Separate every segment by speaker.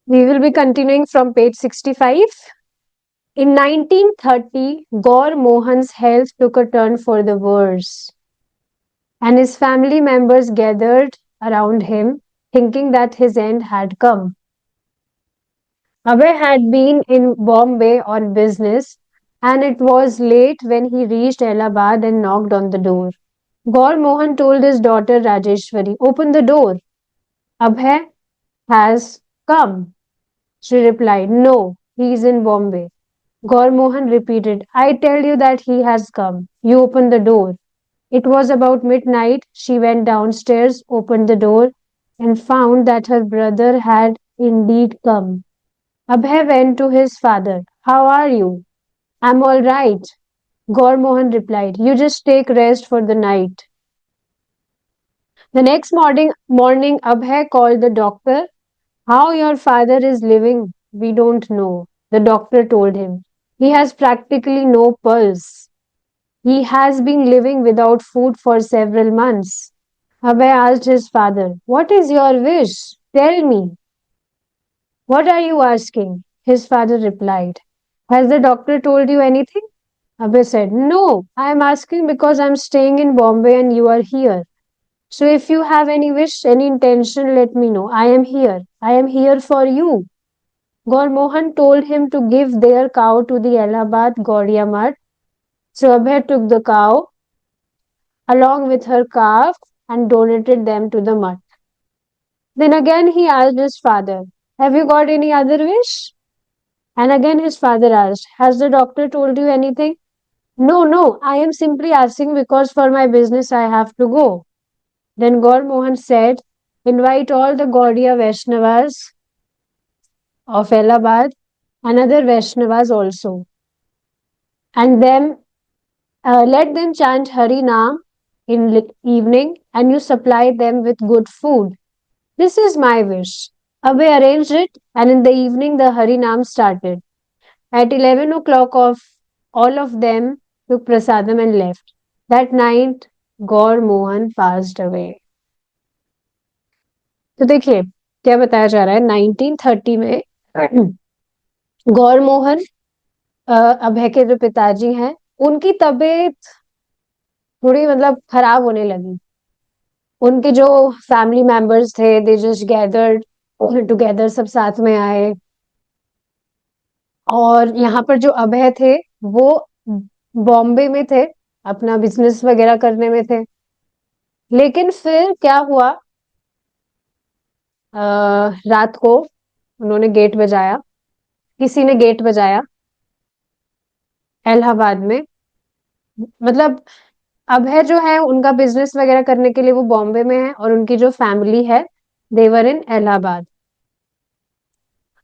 Speaker 1: We will be continuing from page 65. In 1930, Gaur Mohan's health took a turn for the worse, and his family members gathered around him, thinking that his end had come. Abhay had been in Bombay on business, and it was late when he reached Allahabad and knocked on the door. Gaur Mohan told his daughter Rajeshwari, "Open the door. Abhay has come." She replied, "No, he is in Bombay." Gaur Mohan repeated, "I tell you that he has come. You open the door." It was about midnight. She went downstairs, opened the door, and found that her brother had indeed come. Abhay went to his father. "How are you?" "I'm all right." Gaur Mohan replied, "You just take rest for the night." The next morning, Abhay called the doctor. "How your father is living, we don't know," the doctor told him. "He has practically no pulse. He has been living without food for several months." Abhay asked his father, "What is your wish? Tell me." "What are you asking?" His father replied. "Has the doctor told you anything?" Abhay said, "No, I am asking because I am staying in Bombay and you are here. So if you have any wish, any intention, let me know. I am here. I am here for you." Gaur Mohan told him to give their cow to the Allahabad Gaudiya Mutt. So Abhay took the cow along with her calf and donated them to the mutt. Then again he asked his father, "Have you got any other wish?" And again his father asked, "Has the doctor told you anything?" "No, no, I am simply asking because for my business I have to go." Then Gaur Mohan said, "Invite all the Gaudiya Vaishnavas of Allahabad and other Vaishnavas also, and them let them chant Hari Nam in evening, and you supply them with good food. This is my wish." Abhay arranged it, and in the evening the Hari Nam started. At 11 o'clock of all of them took prasadam and left. That night Gaur Mohan passed away. तो देखिए क्या बताया जा रहा है 1930 में गौर मोहन अभय के जो पिताजी हैं उनकी तबीयत थोड़ी मतलब खराब होने लगी. उनके जो फैमिली मेंबर्स थे दे जस्ट गैदर्ड टुगेदर, सब साथ में आए. और यहाँ पर जो अभय थे वो बॉम्बे में थे, अपना बिजनेस वगैरह करने में थे. लेकिन फिर क्या हुआ, रात को उन्होंने गेट बजाया, किसी ने गेट बजाया इलाहाबाद में. मतलब अभय जो है उनका बिजनेस वगैरह करने के लिए वो बॉम्बे में है और उनकी जो फैमिली है देवर इन इलाहाबाद.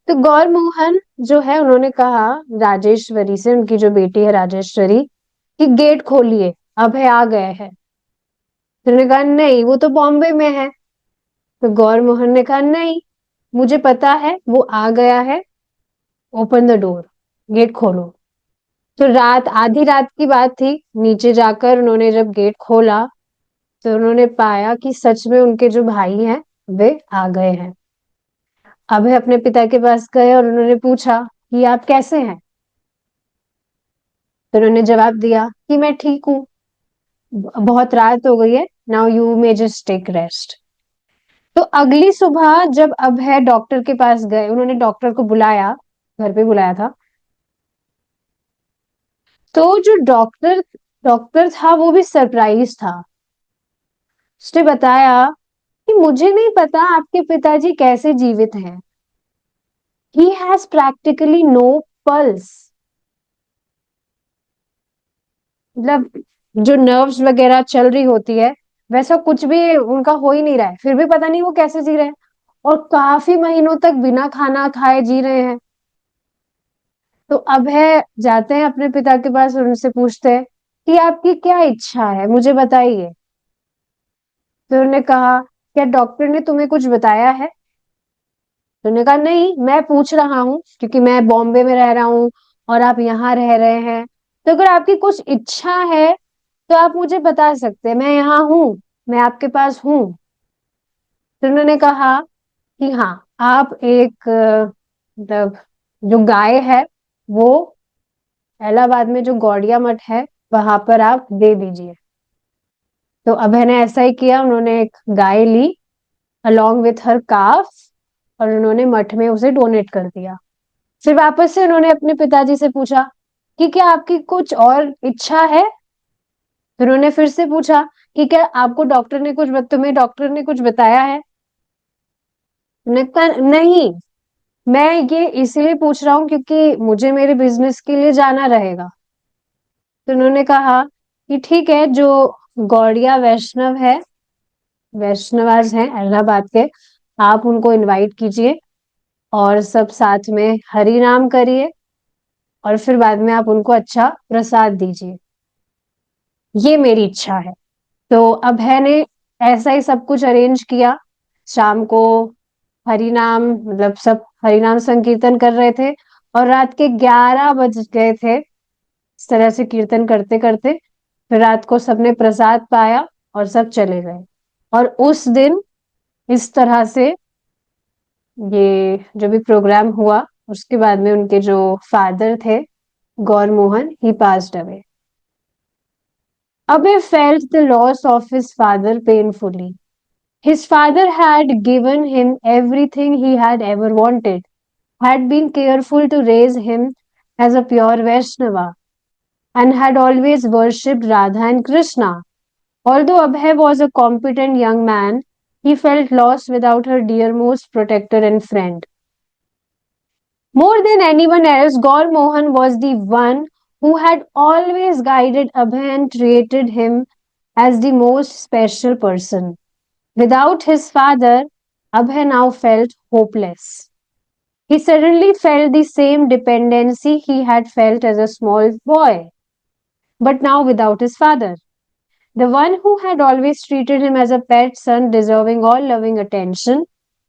Speaker 1: तो गौर मोहन जो है उन्होंने कहा राजेश्वरी से, उनकी जो बेटी है राजेश्वरी, कि गेट खोलिए, अभय आ गए हैं. तो उन्होंने कहा नहीं, वो तो बॉम्बे में है. तो गौर मोहन ने कहा नहीं, मुझे पता है वो आ गया है, ओपन द डोर, गेट खोलो. तो रात, आधी रात की बात थी. नीचे जाकर उन्होंने जब गेट खोला तो उन्होंने पाया कि सच में उनके जो भाई हैं वे आ गए हैं. अभय अपने पिता के पास गए और उन्होंने पूछा कि आप कैसे हैं. तो उन्होंने जवाब दिया कि मैं ठीक हूँ, बहुत रात हो गई है, now you may just take rest. तो अगली सुबह जब अभय डॉक्टर के पास गए, उन्होंने डॉक्टर को बुलाया, घर पे बुलाया था. तो जो डॉक्टर डॉक्टर था वो भी सरप्राइज था. उसने बताया कि मुझे नहीं पता आपके पिताजी कैसे जीवित हैं. He has practically no pulse. मतलब जो नर्व्स वगैरह चल रही होती है वैसा कुछ भी उनका हो ही नहीं रहा है, फिर भी पता नहीं वो कैसे जी रहे हैं. और काफी महीनों तक बिना खाना खाए जी रहे हैं. तो अब है, जाते हैं अपने पिता के पास और उनसे पूछते हैं कि आपकी क्या इच्छा है, मुझे बताइए. तो उन्होंने कहा, क्या डॉक्टर ने तुम्हें कुछ बताया है? तो उन्होंने कहा नहीं, मैं पूछ रहा हूँ क्योंकि मैं बॉम्बे में रह रहा हूँ और आप यहाँ रह रहे हैं. तो अगर आपकी कुछ इच्छा है तो आप मुझे बता सकते हैं, मैं यहाँ हूँ, मैं आपके पास हूँ. तो उन्होंने कहा कि हाँ, आप एक मतलब जो गाय है वो इलाहाबाद में जो गौड़िया मठ है वहां पर आप दे दीजिए। तो अभय ने ऐसा ही किया, उन्होंने एक गाय ली अलोंग विथ हर काफ और उन्होंने मठ में उसे डोनेट कर दिया। फिर वापस से उन्होंने अपने पिताजी से पूछा कि क्या आपकी कुछ और इच्छा है। फिर उन्होंने फिर से पूछा कि क्या आपको तुम्हें डॉक्टर ने कुछ बताया है। उन्होंने कहा नहीं, मैं ये इसलिए पूछ रहा हूँ क्योंकि मुझे मेरे बिजनेस के लिए जाना रहेगा। तो उन्होंने कहा कि ठीक है, जो गौड़िया वैष्णव है, वैष्णवाज हैं इलाहाबाद के, आप उनको इनवाइट कीजिए और सब साथ में हरि नाम करिए और फिर बाद में आप उनको अच्छा प्रसाद दीजिए, ये मेरी इच्छा है। तो अभय ने ऐसा ही सब कुछ अरेंज किया। शाम को हरि नाम मतलब सब हरि नाम संकीर्तन कर रहे थे और रात के 11 बज गए थे इस तरह से कीर्तन करते करते। फिर रात को सबने प्रसाद पाया और सब चले गए। और उस दिन इस तरह से ये जो भी प्रोग्राम हुआ, उसके बाद में उनके जो फादर थे Gaur Mohan, he passed away. Abhay felt the loss of his father painfully. His father had given him everything he had ever wanted, had been careful to raise him as a pure Vaishnava, and had always worshipped Radha and Krishna. Although Abhay was a competent young man, he felt lost without her dearmost protector and friend. More than anyone else, Gaur Mohan was the one who had always guided Abhay and treated him as the most special person. Without his father, Abhay now felt hopeless. He suddenly felt the same dependency he had felt as a small boy, but now without his father. The one who had always treated him as a pet son deserving all loving attention,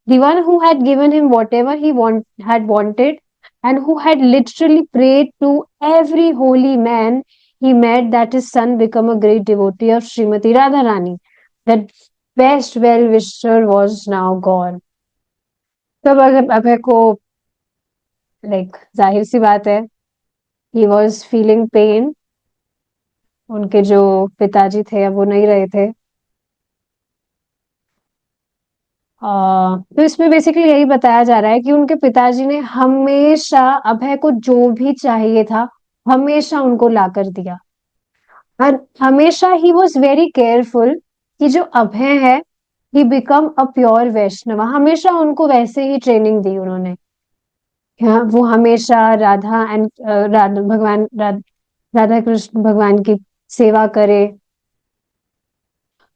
Speaker 1: the one who had given him whatever had wanted, and who had literally prayed to every holy man he met that his son become a great devotee of Srimati Radharani. That best well wisher was now gone. तब अगर अभय को like जाहिर सी बात है, he was feeling pen. उनके जो पिताजी थे अब वो नहीं रहे थे। तो इसमें बेसिकली यही बताया जा रहा है कि उनके पिताजी ने हमेशा अभय को जो भी चाहिए था हमेशा उनको ला कर दिया। और हमेशा ही वॉज वेरी केयरफुल कि जो अभय है ही बिकम अ प्योर वैष्णव। हमेशा उनको वैसे ही ट्रेनिंग दी उन्होंने। हाँ, वो हमेशा राधा एंड राधा कृष्ण भगवान की सेवा करे।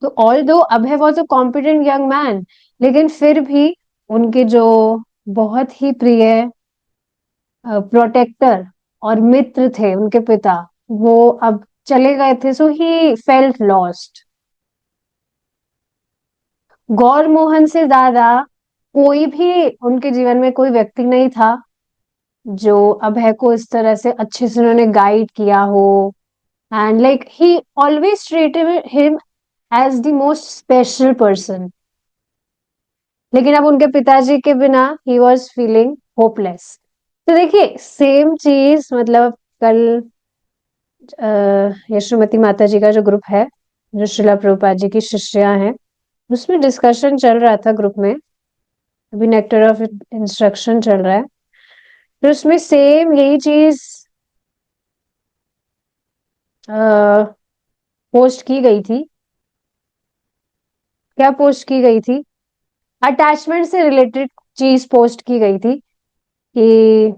Speaker 1: तो although Abhay was a competent young man, लेकिन फिर भी उनके जो बहुत ही प्रिय प्रोटेक्टर और मित्र थे उनके पिता, वो अब चले गए थे। सो ही फेल्ट लॉस्ट। गौर मोहन से ज्यादा कोई भी उनके जीवन में कोई व्यक्ति नहीं था जो अभय को इस तरह से अच्छे से उन्होंने गाइड किया हो। And like he always treated him as the most special person. लेकिन अब उनके पिताजी के बिना ही वॉज फीलिंग होपलेस। तो देखिए सेम चीज मतलब कल यशोमती माता जी का जो ग्रुप है, जो शिला प्रभुपाद जी की शिष्या हैं, उसमें डिस्कशन चल रहा था ग्रुप में। अभी नेक्टर ऑफ इंस्ट्रक्शन चल रहा है, तो उसमें सेम यही चीज पोस्ट की गई थी। क्या पोस्ट की गई थी? अटैचमेंट से रिलेटेड चीज पोस्ट की गई थी कि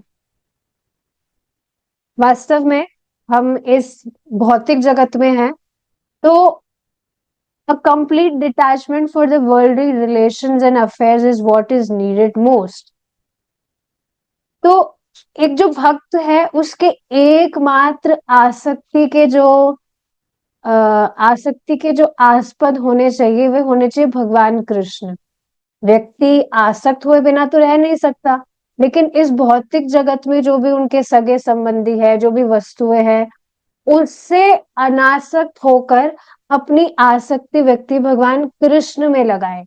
Speaker 1: वास्तव में हम इस भौतिक जगत में हैं, तो a complete detachment for the worldly relations and affairs is what is needed most. तो एक जो भक्त है उसके एकमात्र आसक्ति के जो आस्पद होने चाहिए वे होने चाहिए भगवान कृष्ण। व्यक्ति आसक्त हुए बिना तो रह नहीं सकता, लेकिन इस भौतिक जगत में जो भी उनके सगे संबंधी है, जो भी वस्तुएं हैं, उससे अनासक्त होकर अपनी आसक्ति व्यक्ति भगवान कृष्ण में लगाए।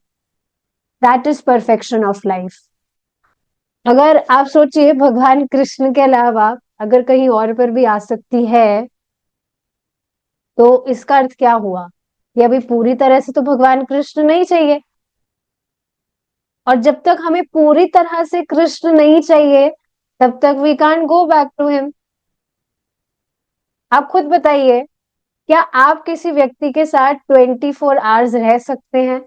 Speaker 1: That is perfection of life. अगर आप सोचिए भगवान कृष्ण के अलावा अगर कहीं और पर भी आसक्ति है, तो इसका अर्थ क्या हुआ? ये अभी पूरी तरह से तो भगवान कृष्ण नहीं चाहिए, और जब तक हमें पूरी तरह से कृष्ण नहीं चाहिए, तब तक we can't go back to him. आप खुद बताइए, क्या आप किसी व्यक्ति के साथ 24 आवर्स रह सकते हैं,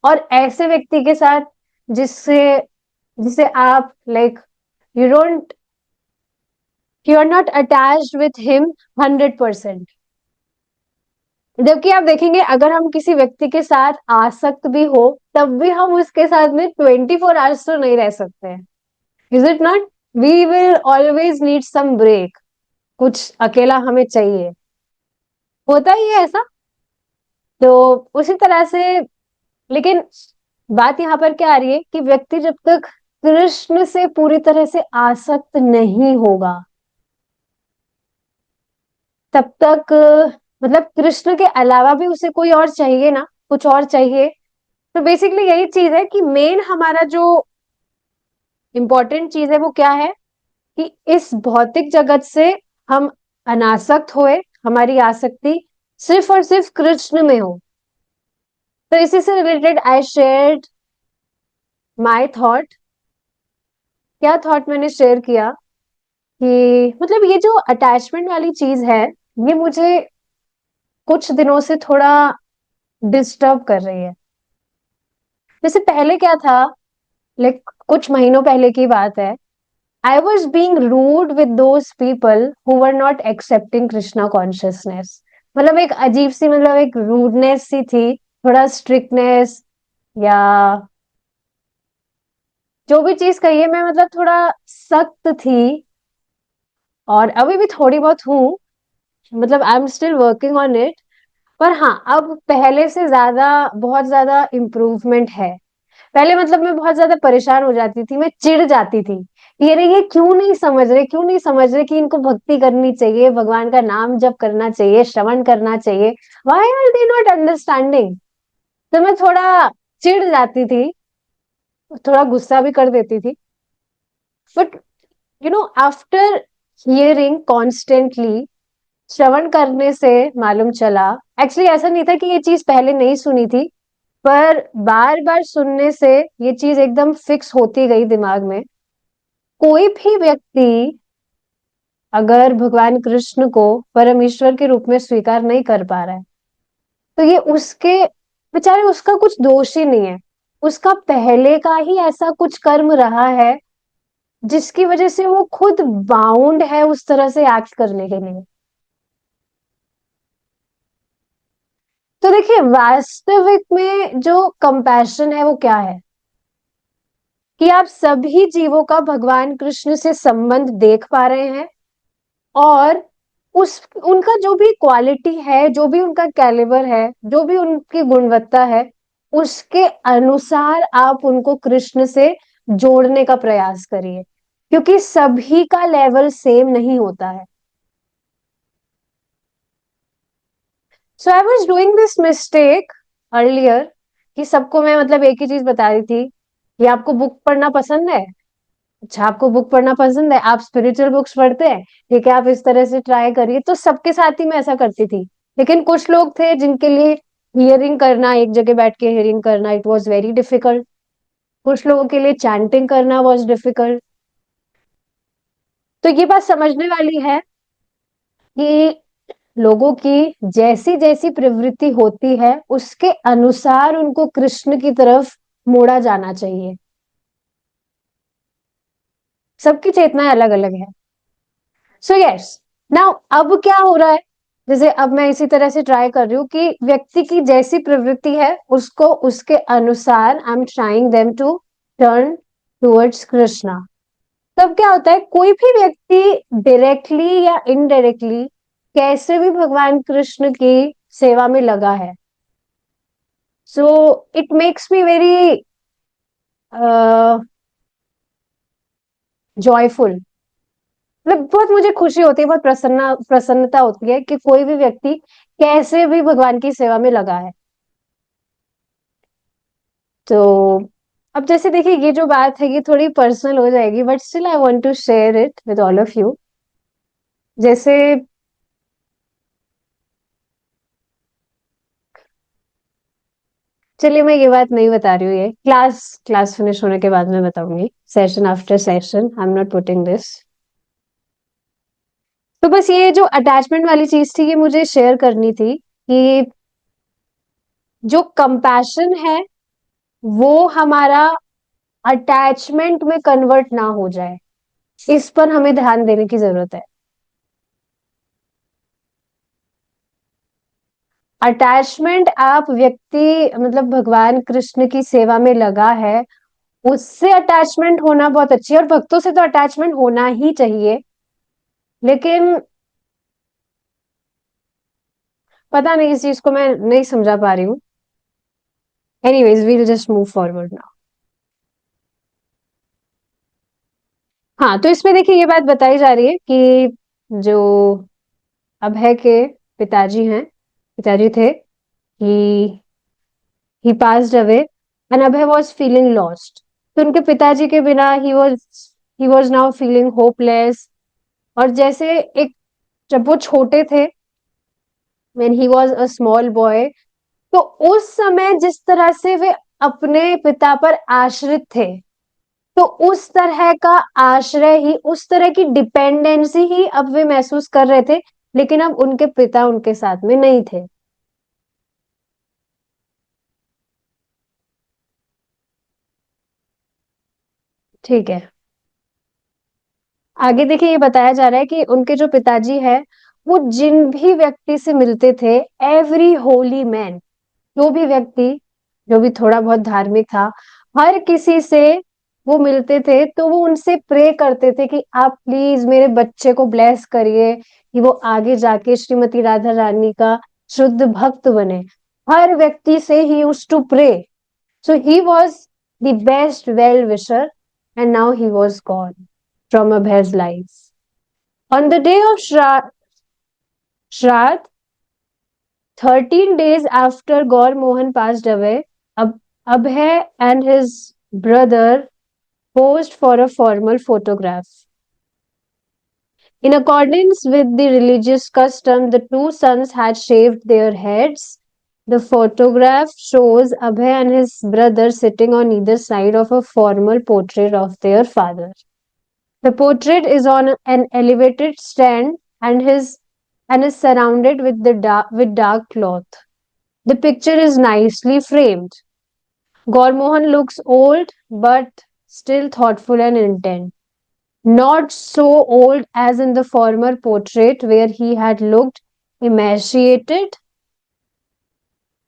Speaker 1: और ऐसे व्यक्ति के साथ जिससे जिसे आप like, you don't, you are not attached with him 100%। जबकि आप देखेंगे, अगर हम किसी व्यक्ति के साथ आसक्त भी हो, तब भी हम उसके साथ में 24 आवर्स तो नहीं रह सकते हैं। Is it not? We will always need some break. कुछ अकेला हमें चाहिए, होता ही है ऐसा। तो उसी तरह से, लेकिन बात यहाँ पर क्या आ रही है कि व्यक्ति जब तक कृष्ण से पूरी तरह से आसक्त नहीं होगा, तब तक मतलब कृष्ण के अलावा भी उसे कोई और चाहिए ना, कुछ और चाहिए। तो बेसिकली यही चीज है कि मेन हमारा जो इम्पोर्टेंट चीज है वो क्या है, कि इस भौतिक जगत से हम अनासक्त होए, हमारी आसक्ति सिर्फ और सिर्फ कृष्ण में हो। तो इसी से related I shared my thought. क्या थॉट मैंने शेयर किया कि मतलब ये जो अटैचमेंट वाली चीज है, ये मुझे कुछ दिनों से थोड़ा डिस्टर्ब कर रही है। जैसे पहले क्या था, लाइक कुछ महीनों पहले की बात है, I was being rude with those people who were not accepting Krishna consciousness. मतलब एक अजीब सी, मतलब एक रूडनेस सी थी, थोड़ा स्ट्रिक्टनेस, या जो भी चीज कहिए, मैं मतलब थोड़ा सख्त थी, और अभी भी थोड़ी बहुत हूँ। मतलब I am still working on it. पर हाँ, अब पहले से ज्यादा, बहुत ज्यादा इम्प्रूवमेंट है। पहले मतलब मैं बहुत ज्यादा परेशान हो जाती थी, मैं चिढ़ जाती थी, ये क्यों नहीं समझ रहे, क्यों नहीं समझ रहे कि इनको भक्ति करनी चाहिए, भगवान का नाम जप करना चाहिए, श्रवण करना चाहिए। Why are they not understanding? तो मैं थोड़ा चिढ़ जाती थी, थोड़ा गुस्सा भी कर देती थी। बट आफ्टर हियरिंग कॉन्स्टेंटली, श्रवण करने से मालूम चला, एक्चुअली ऐसा नहीं था कि ये चीज पहले नहीं सुनी थी, पर बार बार सुनने से ये चीज एकदम फिक्स होती गई दिमाग में। कोई भी व्यक्ति अगर भगवान कृष्ण को परम ईश्वर के रूप में स्वीकार नहीं कर पा रहा है, तो ये उसके, बेचारे उसका कुछ दोष ही नहीं है। उसका पहले का ही ऐसा कुछ कर्म रहा है, जिसकी वजह से वो खुद बाउंड है उस तरह से एक्ट करने के लिए। तो देखिए, वास्तविक में जो कंपैशन है वो क्या है, कि आप सभी जीवों का भगवान कृष्ण से संबंध देख पा रहे हैं, और उस उनका जो भी क्वालिटी है, जो भी उनका कैलिबर है, जो भी उनकी गुणवत्ता है, उसके अनुसार आप उनको कृष्ण से जोड़ने का प्रयास करिए, क्योंकि सभी का लेवल सेम नहीं होता है। So I was doing this mistake earlier, कि सबको मैं मतलब एक ही चीज बता रही थी, कि आपको बुक पढ़ना पसंद है, अच्छा आपको बुक पढ़ना पसंद है, आप स्पिरिचुअल बुक्स पढ़ते हैं, ठीक है, आप इस तरह से ट्राई करिए। तो सबके साथ ही मैं ऐसा करती थी। लेकिन कुछ लोग थे जिनके लिए हियरिंग करना, एक जगह बैठ के हियरिंग करना, इट वॉज वेरी डिफिकल्ट। कुछ लोगों के लिए चैंटिंग करना वॉज डिफिकल्ट। तो ये बात समझने वाली है कि लोगों की जैसी जैसी प्रवृत्ति होती है, उसके अनुसार उनको कृष्ण की तरफ मोड़ा जाना चाहिए। सबकी चेतना अलग अलग है। सो यस, नाउ अब क्या हो रहा है, जैसे अब मैं इसी तरह से ट्राई कर रही हूँ कि व्यक्ति की जैसी प्रवृत्ति है, उसको उसके अनुसार I am trying them to turn towards Krishna. तब क्या होता है, कोई भी व्यक्ति डायरेक्टली या इनडायरेक्टली कैसे भी भगवान कृष्ण की सेवा में लगा है, so it makes me very joyful. मतलब बहुत मुझे खुशी होती है, बहुत प्रसन्नता होती है कि कोई भी व्यक्ति कैसे भी भगवान की सेवा में लगा है। तो अब जैसे देखिए ये जो बात है ये थोड़ी पर्सनल हो जाएगी, but still I want to share it with all of you. जैसे चलिए मैं ये बात नहीं बता रही हूँ, ये क्लास क्लास फिनिश होने के बाद में बताऊंगी, session after session, I am not putting this. तो बस ये जो अटैचमेंट वाली चीज थी ये मुझे शेयर करनी थी कि जो कंपैशन है वो हमारा अटैचमेंट में कन्वर्ट ना हो जाए, इस पर हमें ध्यान देने की जरूरत है। अटैचमेंट आप व्यक्ति मतलब भगवान कृष्ण की सेवा में लगा है, उससे अटैचमेंट होना बहुत अच्छी है, और भक्तों से तो अटैचमेंट होना ही चाहिए। लेकिन पता नहीं इस चीज को मैं नहीं समझा पा रही हूँ। Anyways we'll just move forward now. हाँ, तो इसमें देखिए ये बात बताई जा रही है कि जो अभय के पिताजी हैं, पिताजी थे, ही he passed away and Abhay was feeling lost. तो उनके पिताजी के बिना he was now feeling hopeless। और जैसे एक जब वो छोटे थे, when he was a small boy, तो उस समय जिस तरह से वे अपने पिता पर आश्रित थे, तो उस तरह का आश्रय ही, उस तरह की डिपेंडेंसी ही अब वे महसूस कर रहे थे, लेकिन अब उनके पिता उनके साथ में नहीं थे। ठीक है, आगे देखिए ये बताया जा रहा है कि उनके जो पिताजी है वो जिन भी व्यक्ति से मिलते थे, एवरी होली मैन, जो भी व्यक्ति जो भी थोड़ा बहुत धार्मिक था, हर किसी से वो मिलते थे तो वो उनसे प्रे करते थे कि आप प्लीज मेरे बच्चे को ब्लेस करिए कि वो आगे जाके श्रीमती राधा रानी का शुद्ध भक्त बने। हर व्यक्ति से he used to pray. So he was the best well wisher, and now he was gone from Abhay's life. On the day of Shraddh, 13 days after Gaur Mohan passed away, Abhay and his brother posed for a formal photograph. In accordance with the religious custom, the two sons had shaved their heads. The photograph shows Abhay and his brother sitting on either side of a formal portrait of their father. The portrait is on an elevated stand and is surrounded with dark cloth. The picture is nicely framed. Gormohan looks old but still thoughtful and intent. Not so old as in the former portrait where he had looked emaciated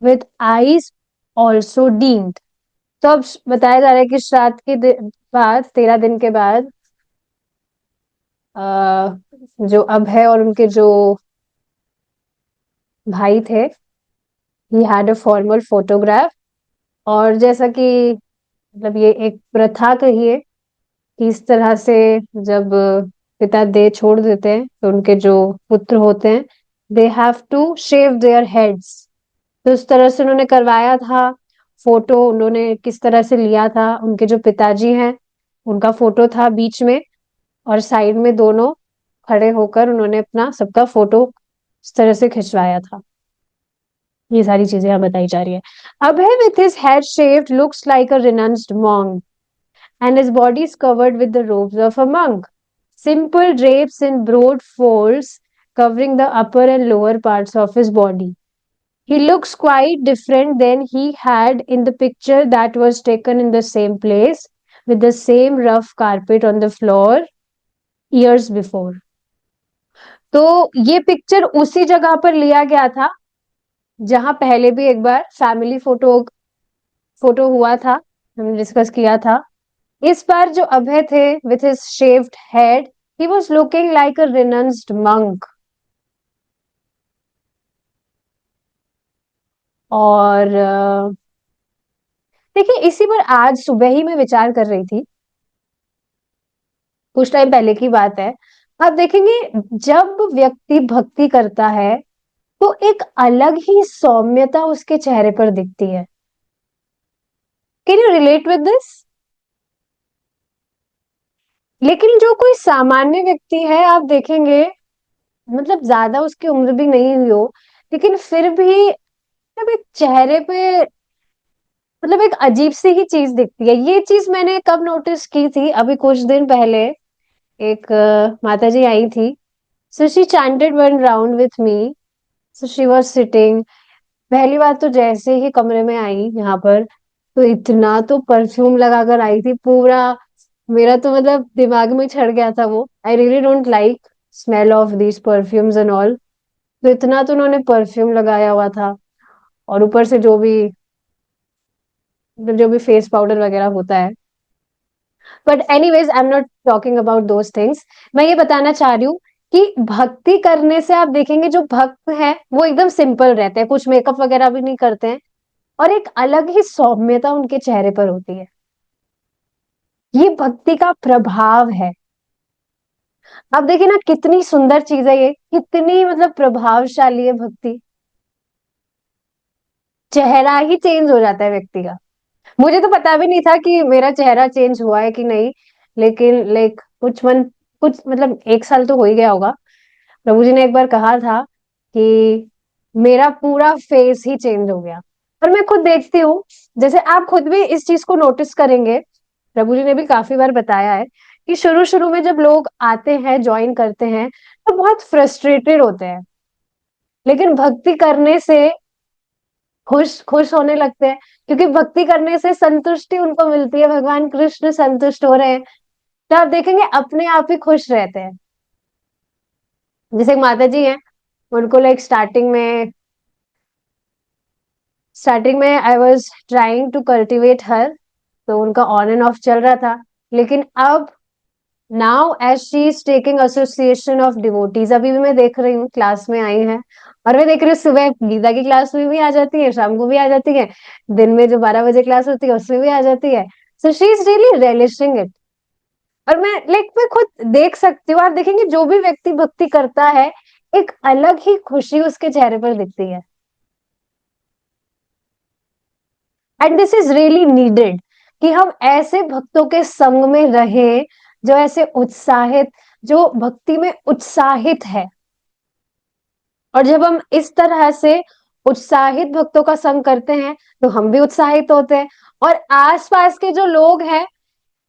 Speaker 1: with eyes also dimmed. तो अब बताया जा रहा है कि श्राद्ध के बाद 13 दिन के बाद जो अभय और उनके जो भाई थे, he had a formal photograph. और जैसा कि मतलब ये एक प्रथा कहिए कि इस तरह से जब पिता देह छोड़ देते हैं तो उनके जो पुत्र होते हैं, they have to shave their heads. तो उस तरह से उन्होंने करवाया था। फोटो उन्होंने किस तरह से लिया था, उनके जो पिताजी हैं उनका फोटो था बीच में, और साइड में दोनों खड़े होकर उन्होंने अपना सबका फोटो इस तरह से खिंचवाया था। ये सारी चीजें यहाँ बताई जा रही है। Abhay with his head shaved looks like a renounced monk, and his body is covered with the robes of a monk. Simple drapes in broad folds covering the upper and lower parts of his body. He looks quite different than he had in the picture that was taken in the same place with the same rough carpet on the floor years before. तो ये picture उसी जगह पर लिया गया था जहां पहले भी एक बार फैमिली फोटो फोटो हुआ था, हमने डिस्कस किया था। इस बार जो अभय थे with his shaved head, he was looking like a renounced monk. और देखिए इसी पर आज सुबह ही मैं विचार कर रही थी, कुछ टाइम पहले की बात है। आप देखेंगे जब व्यक्ति भक्ति करता है तो एक अलग ही सौम्यता उसके चेहरे पर दिखती है। Can you relate with this? लेकिन जो कोई सामान्य व्यक्ति है, आप देखेंगे, मतलब ज्यादा उसकी उम्र भी नहीं हुई हो, लेकिन फिर भी मतलब एक चेहरे पे मतलब एक अजीब सी ही चीज दिखती है। ये चीज मैंने कब नोटिस की थी, अभी कुछ दिन पहले एक माता जी आई थी। So she chanted one round with me. So she was sitting. पहली बात तो जैसे ही कमरे में आई यहाँ पर, तो इतना तो परफ्यूम लगा कर आई थी पूरा। मेरा तो मतलब दिमाग में चढ़ गया था वो। I really don't like smell of these perfumes and all. तो इतना तो उन्होंने परफ्यूम लगाया हुआ था, और ऊपर से जो भी मतलब जो भी फेस पाउडर वगैरह होता है। But anyways, I am not talking about those things. मैं ये बताना चाह रही हूँ कि भक्ति करने से आप देखेंगे जो भक्त है वो एकदम सिंपल रहते हैं, कुछ मेकअप वगैरह भी नहीं करते हैं, और एक अलग ही सौम्यता उनके चेहरे पर होती है। ये भक्ति का प्रभाव है। आप देखिए ना, कितनी सुंदर चीज है ये, कितनी मतलब प्रभावशाली है भक्ति। चेहरा ही चेंज हो जाता है व्यक्ति का। मुझे तो पता भी नहीं था कि मेरा चेहरा चेंज हुआ है कि नहीं, लेकिन लाइक कुछ मतलब 1 साल तो हो ही गया होगा। प्रभु जी ने एक बार कहा था कि मेरा पूरा फेस ही चेंज हो गया। और मैं खुद देखती हूँ, जैसे आप खुद भी इस चीज को नोटिस करेंगे, प्रभु जी ने भी काफी बार बताया है कि शुरू शुरू में जब लोग आते हैं, ज्वाइन करते हैं, तो बहुत फ्रस्ट्रेटेड होते हैं, लेकिन भक्ति करने से खुश खुश होने लगते हैं, क्योंकि भक्ति करने से संतुष्टि उनको मिलती है, भगवान कृष्ण संतुष्ट हो रहे हैं। तो आप देखेंगे अपने आप ही खुश रहते हैं। जैसे एक माता जी हैं, उनको लाइक स्टार्टिंग में I was trying to cultivate her, तो उनका ऑन एंड ऑफ चल रहा था। लेकिन अब now as she is taking association of devotees, अभी भी मैं देख रही हूँ क्लास में आई है, और मैं देख रही हूँ सुबह गीता की क्लास में भी आ जाती है, शाम को भी आ जाती है, दिन में जो 12 बजे क्लास होती है उसमें भी आ जाती है। So she is really relishing it. और मैं खुद देख सकती हूँ, आप देखेंगे जो भी व्यक्ति भक्ति करता है, एक अलग ही खुशी उसके चेहरे पर दिखती है। And this is really needed कि हम ऐसे भक्तों के संग में रहें, जो ऐसे उत्साहित, जो भक्ति में उत्साहित है। और जब हम इस तरह से उत्साहित भक्तों का संग करते हैं, तो हम भी उत्साहित होते हैं, और आसपास के जो लोग हैं,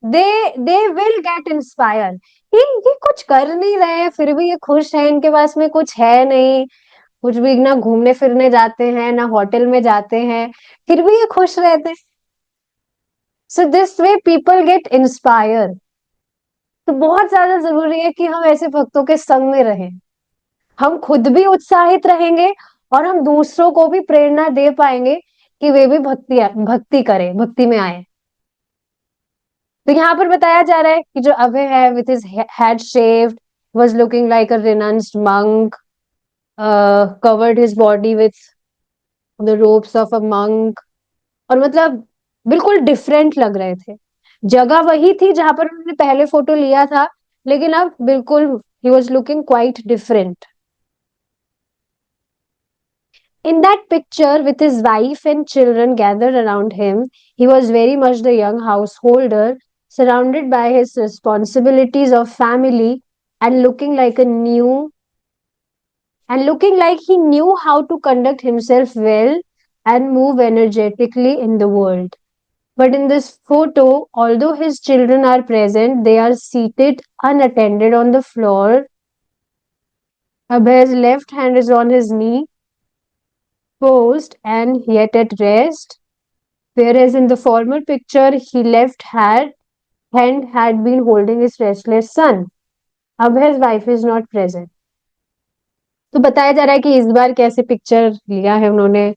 Speaker 1: दे दे विल गेट इंस्पायर। ये कुछ कर नहीं रहे हैं, फिर भी ये खुश है, इनके पास में कुछ है नहीं, कुछ भी ना घूमने फिरने जाते हैं, ना होटल में जाते हैं, फिर भी ये खुश रहते हैं। So this way people get inspire. तो बहुत ज्यादा जरूरी है कि हम ऐसे भक्तों के संग में रहें। हम खुद भी उत्साहित रहेंगे, और हम दूसरों को भी प्रेरणा दे पाएंगे कि वे भी भक्ति भक्ति करें, भक्ति में आए। तो यहाँ पर बताया जा रहा है कि जो अभय है, with his head shaved, was looking like a renounced monk, covered his body with the robes of a monk, और मतलब बिल्कुल डिफरेंट लग रहे थे। जगह वही थी जहां पर उन्होंने पहले फोटो लिया था, लेकिन अब बिल्कुल he was looking quite different. In that picture, with his wife and children gathered around him, he was very much the young householder, surrounded by his responsibilities of family, and looking like he knew how to conduct himself well and move energetically in the world. But in this photo, although his children are present, they are seated unattended on the floor. Abhay's left hand is on his knee, posed and yet at rest, whereas in the former picture, he hand had been holding his restless son. Abhay's wife is not present. तो बताया जा रहा है कि इस बार कैसे picture लिया है उन्होंने,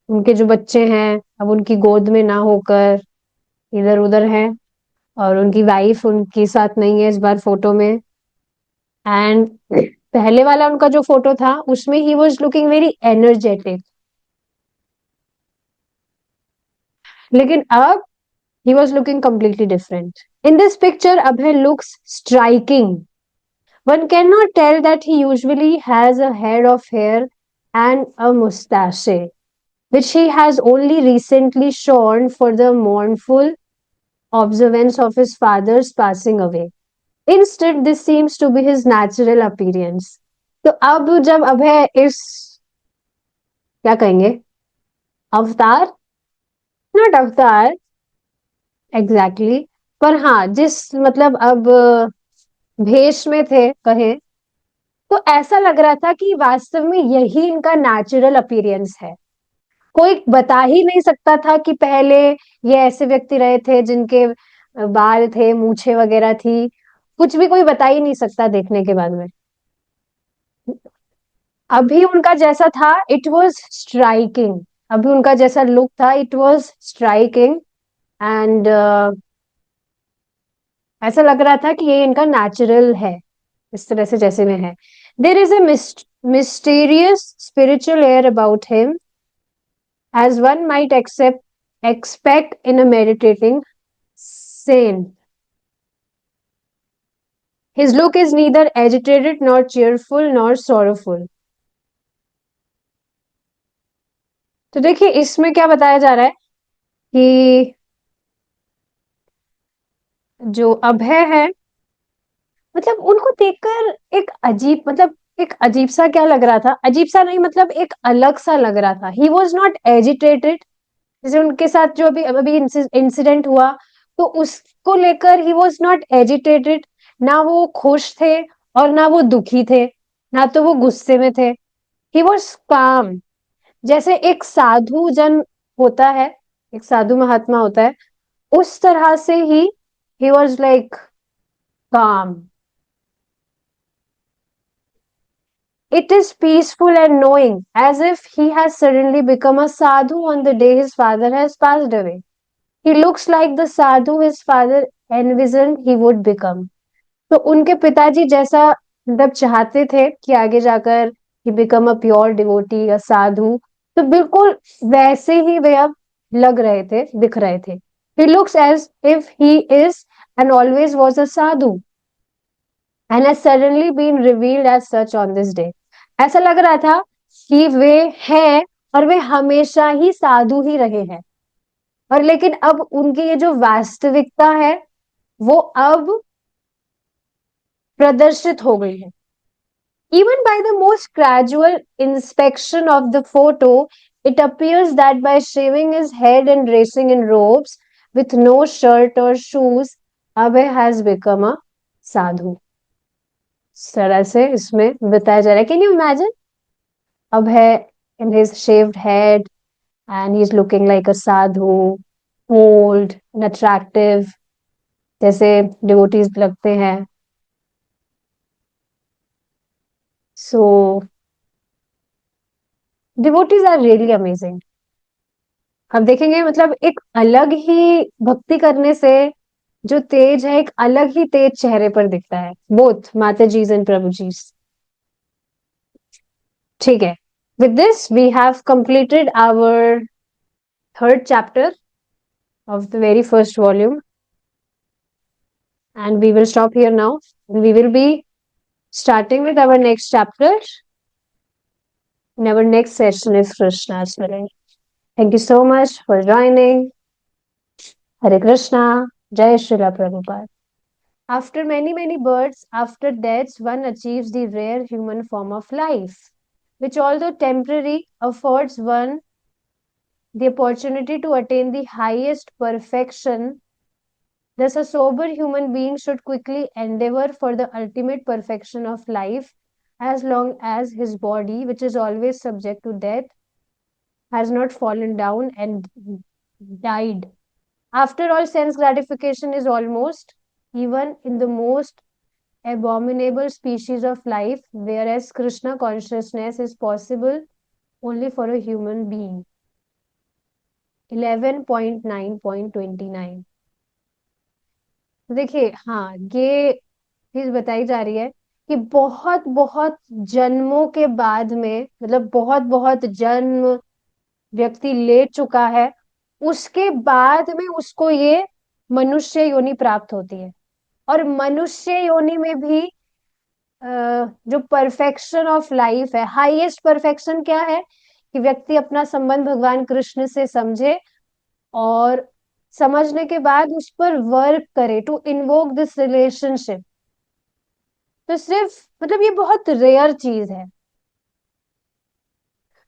Speaker 1: उनके जो बच्चे हैं अब उनकी गोद में ना होकर इधर उधर हैं, और उनकी वाइफ उनके साथ नहीं है इस बार फोटो में। एंड पहले वाला उनका जो फोटो था उसमें he was looking very energetic, लेकिन अब he was looking completely different. In this picture, Abhay looks striking. One cannot tell that he usually has a head of hair and a mustache, which he has only recently shorn for the mournful observance of his father's passing away. Instead, this seems to be his natural appearance. तो अब जब अभय इस, क्या कहेंगे, अवतार, not अवतार exactly exactly, पर हाँ जिस मतलब अब भेष में थे कहे, तो ऐसा लग रहा था कि वास्तव में यही इनका नेचुरल अपीयरेंस है। कोई बता ही नहीं सकता था कि पहले ये ऐसे व्यक्ति रहे थे जिनके बाल थे, मूछें वगैरह थी। कुछ भी कोई बता ही नहीं सकता देखने के बाद में। अभी उनका जैसा था इट वाज स्ट्राइकिंग। अभी उनका जैसा लुक था इट वाज स्ट्राइकिंग। एंड ऐसा लग रहा था कि ये इनका नेचुरल है, इस तरह से जैसे में है। There is a mysterious spiritual air about him, as one might expect in a meditating saint. His look is neither agitated nor cheerful nor sorrowful. तो देखिए इसमें क्या बताया जा रहा है कि जो अभय है, मतलब उनको देखकर एक अजीब, मतलब एक अजीब सा क्या लग रहा था, अजीब सा नहीं मतलब एक अलग सा लग रहा था। He was not agitated. जैसे उनके साथ जो अभी अभी इंसिडेंट हुआ, तो उसको लेकर ही वॉज नॉट एजिटेटेड। ना वो खुश थे और ना वो दुखी थे, ना तो वो गुस्से में थे। ही वॉज काम। जैसे एक साधु जन होता है, एक साधु महात्मा होता है, उस तरह से ही वॉज लाइक काम. It is peaceful and knowing, as if he has suddenly become a sadhu on the day his father has passed away. He looks like the sadhu his father envisioned he would become. तो उनके पिताजी जैसा मतलब चाहते थे कि आगे जाकर ही become a pure devotee, a sadhu, तो बिल्कुल वैसे ही वे अब लग रहे थे, दिख रहे थे. He looks as if he is and always was a sadhu and has suddenly been revealed as such on this day. ऐसा लग रहा था कि वे हैं और वे हमेशा ही साधु ही रहे हैं, और लेकिन अब उनकी ये जो वास्तविकता है वो अब प्रदर्शित हो गई है. Even by the most gradual inspection of the photo, it appears that by shaving his head and dressing in robes with no shirt or shoes, Abhay has become a sadhu. इस तरह से इसमें बताया जा रहा है. Can you imagine Abhay in his shaved head and he's looking like a sadhu, old and attractive, जैसे devotees लगते हैं. So devotees are really amazing. अब देखेंगे मतलब एक अलग ही भक्ति करने से जो तेज है, एक अलग ही तेज चेहरे पर दिखता है, बोथ माता जीज एंड प्रभु जीज. ठीक है. With this we have completed our third chapter of the very first volume, and we will stop here now. We will be starting with our next chapter in our next session if Krishna is willing. Thank you so much for joining. Hare Krishna. Jai Srila Prabhupada. After many births, after deaths, one achieves the rare human form of life, which, although temporary, affords one the opportunity to attain the highest perfection. Thus, a sober human being should quickly endeavor for the ultimate perfection of life, as long as his body, which is always subject to death, has not fallen down and died. After all, sense gratification is almost, even in the most abominable species of life, whereas Krishna consciousness is possible only for a human being. 11.9.29. देखिए हाँ, ये चीज बताई जा रही है कि बहुत बहुत जन्मों के बाद में, मतलब बहुत बहुत जन्म व्यक्ति ले चुका है, उसके बाद में उसको ये मनुष्य योनि प्राप्त होती है. और मनुष्य योनि में भी जो परफेक्शन ऑफ लाइफ है, हाईएस्ट परफेक्शन क्या है कि व्यक्ति अपना संबंध भगवान कृष्ण से समझे और समझने के बाद उस पर वर्क करे, टू इन्वोक दिस रिलेशनशिप. तो सिर्फ मतलब ये बहुत रेयर चीज है।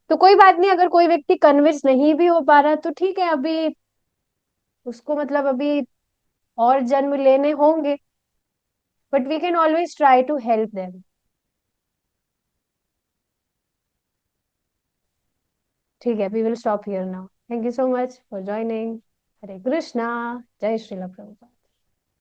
Speaker 1: तो कोई बात नहीं, अगर कोई व्यक्ति कन्विंस नहीं भी हो पा रहा तो ठीक है, अभी उसको मतलब अभी और जन्म लेने होंगे, but we can always try to help them. ठीक है, we will stop here now. Thank you so much for joining. Hare Krishna. जय श्री प्रभुपाद।